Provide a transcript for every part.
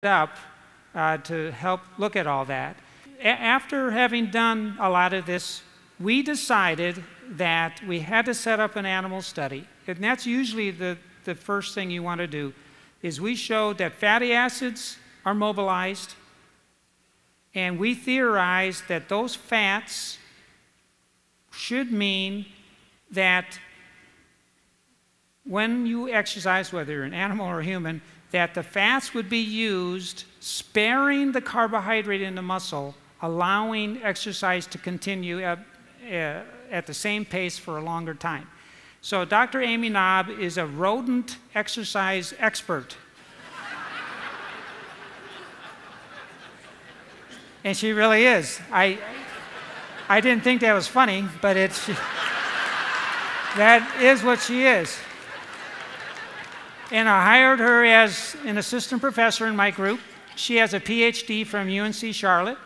up to help look at all that. After having done a lot of this, we decided that we had to set up an animal study, and that's usually the first thing you want to do, is we showed that fatty acids are mobilized, and we theorized that those fats should mean that when you exercise, whether you're an animal or a human, that the fats would be used sparing the carbohydrate in the muscle, allowing exercise to continue at the same pace for a longer time. So Dr. Amy Knob is a rodent exercise expert. And she really is. I didn't think that was funny, but that is what she is. And I hired her as an assistant professor in my group. She has a PhD from UNC Charlotte.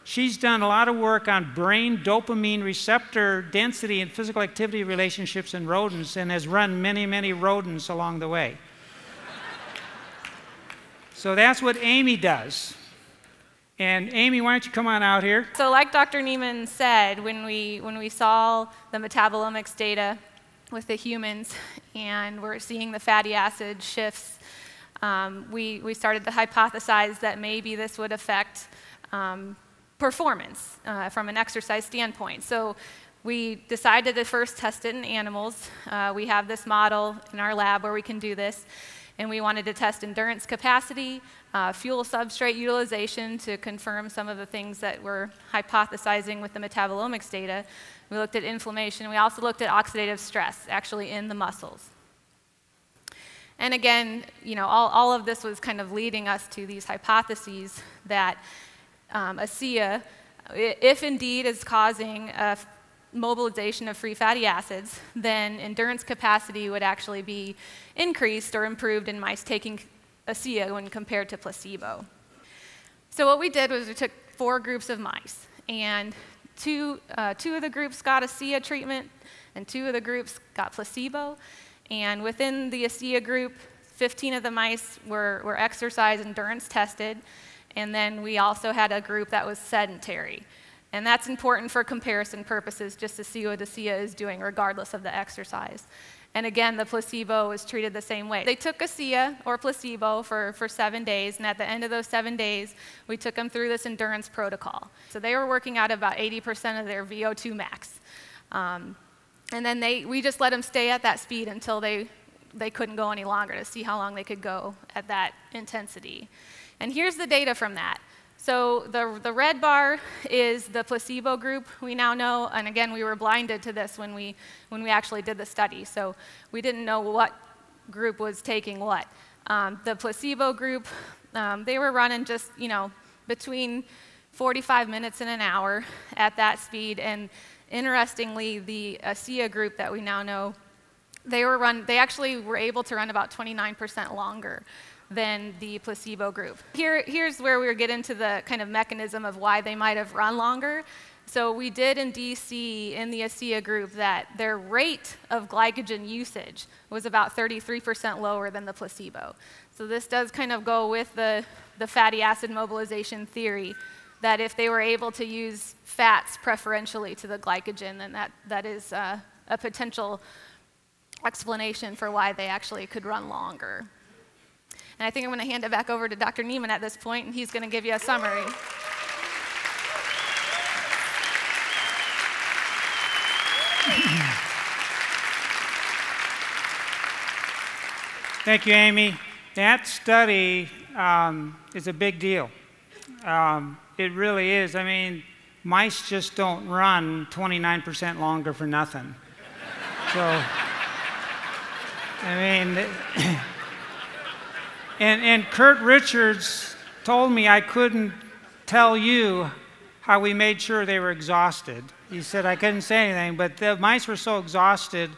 She's done a lot of work on brain dopamine receptor density and physical activity relationships in rodents and has run many, many rodents along the way. So that's what Amy does. And Amy, why don't you come on out here? So like Dr. Neiman said, when we saw the metabolomics data with the humans and we're seeing the fatty acid shifts, we started to hypothesize that maybe this would affect performance from an exercise standpoint. So we decided to first test it in animals. We have this model in our lab where we can do this, and we wanted to test endurance capacity, fuel substrate utilization to confirm some of the things that we're hypothesizing with the metabolomics data. We looked at inflammation. We also looked at oxidative stress, actually in the muscles. And again, you know, all of this was kind of leading us to these hypotheses that ASEA, if indeed is causing a mobilization of free fatty acids, then endurance capacity would actually be increased or improved in mice taking ASEA when compared to placebo. So what we did was we took 4 groups of mice, and two of the groups got ASEA treatment, and 2 of the groups got placebo. And within the ASEA group, 15 of the mice were exercise endurance tested, and then we also had a group that was sedentary. And that's important for comparison purposes, just to see what ASEA is doing regardless of the exercise. And again, the placebo was treated the same way. They took ASEA or placebo for 7 days, and at the end of those 7 days, we took them through this endurance protocol. So they were working out about 80% of their VO2 max. And then we just let them stay at that speed until they couldn't go any longer, to see how long they could go at that intensity. And here's the data from that. So the red bar is the placebo group. We now know, and again, we were blinded to this when we actually did the study. So we didn't know what group was taking what. The placebo group, they were running just, you know, between 45 minutes and an hour at that speed. And interestingly, the ASEA group that we now know, they actually were able to run about 29% longer than the placebo group. Here's where we get into the kind of mechanism of why they might have run longer. So we did indeed see in the ASEA group that their rate of glycogen usage was about 33% lower than the placebo. So this does kind of go with the fatty acid mobilization theory, that if they were able to use fats preferentially to the glycogen, then that is a potential explanation for why they actually could run longer. And I think I'm going to hand it back over to Dr. Neiman at this point, and he's going to give you a summary. Thank you, Amy. That study is a big deal. It really is. I mean, mice just don't run 29% longer for nothing. So, I mean, and Kurt Richards told me I couldn't tell you how we made sure they were exhausted. He said I couldn't say anything, but the mice were so exhausted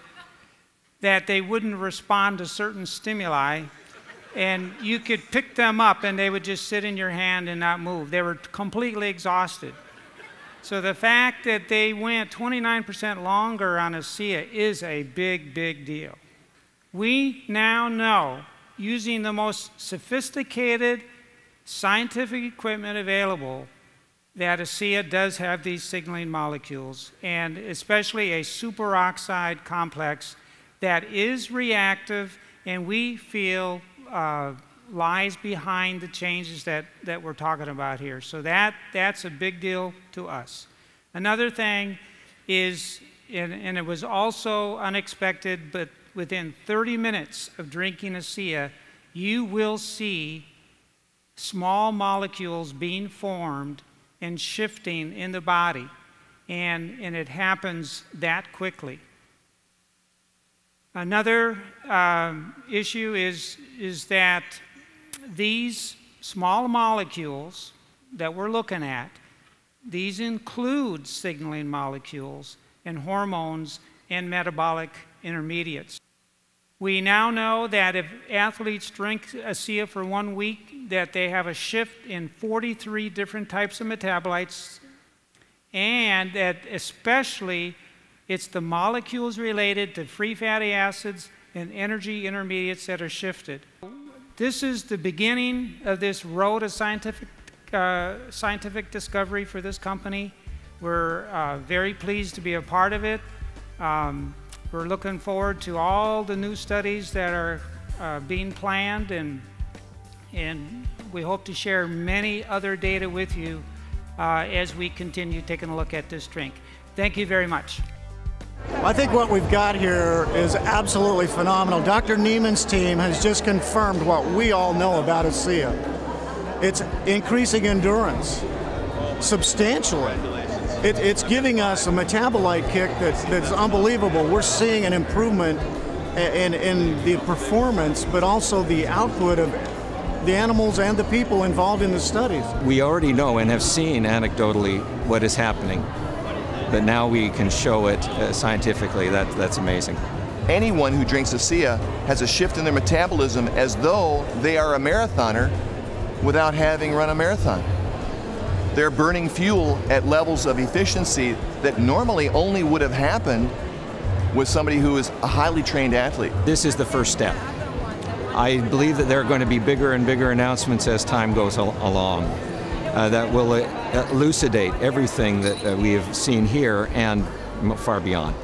that they wouldn't respond to certain stimuli, and you could pick them up and they would just sit in your hand and not move. They were completely exhausted. So the fact that they went 29% longer on ASEA is a big, big deal. We now know, using the most sophisticated scientific equipment available that ASEA does have these signaling molecules, and especially a superoxide complex that is reactive and we feel lies behind the changes that we're talking about here. So that's a big deal to us. Another thing is, and it was also unexpected, but within 30 minutes of drinking ASEA, you will see small molecules being formed and shifting in the body, and it happens that quickly. Another issue is that these small molecules that we're looking at, these include signaling molecules and hormones and metabolic intermediates. We now know that if athletes drink ASEA for 1 week, that they have a shift in 43 different types of metabolites, and that especially it's the molecules related to free fatty acids and energy intermediates that are shifted. This is the beginning of this road of scientific discovery for this company. We're very pleased to be a part of it. We're looking forward to all the new studies that are being planned, and we hope to share many other data with you as we continue taking a look at this drink. Thank you very much. I think what we've got here is absolutely phenomenal. Dr. Neiman's team has just confirmed what we all know about ASEA. It's increasing endurance substantially. It's giving us a metabolite kick that's unbelievable. We're seeing an improvement in the performance, but also the output of the animals and the people involved in the studies. We already know and have seen anecdotally what is happening, but now we can show it scientifically. That's amazing. Anyone who drinks ASEA has a shift in their metabolism as though they are a marathoner without having run a marathon. They're burning fuel at levels of efficiency that normally only would have happened with somebody who is a highly trained athlete. This is the first step. I believe that there are going to be bigger and bigger announcements as time goes along that will elucidate everything that we have seen here and far beyond.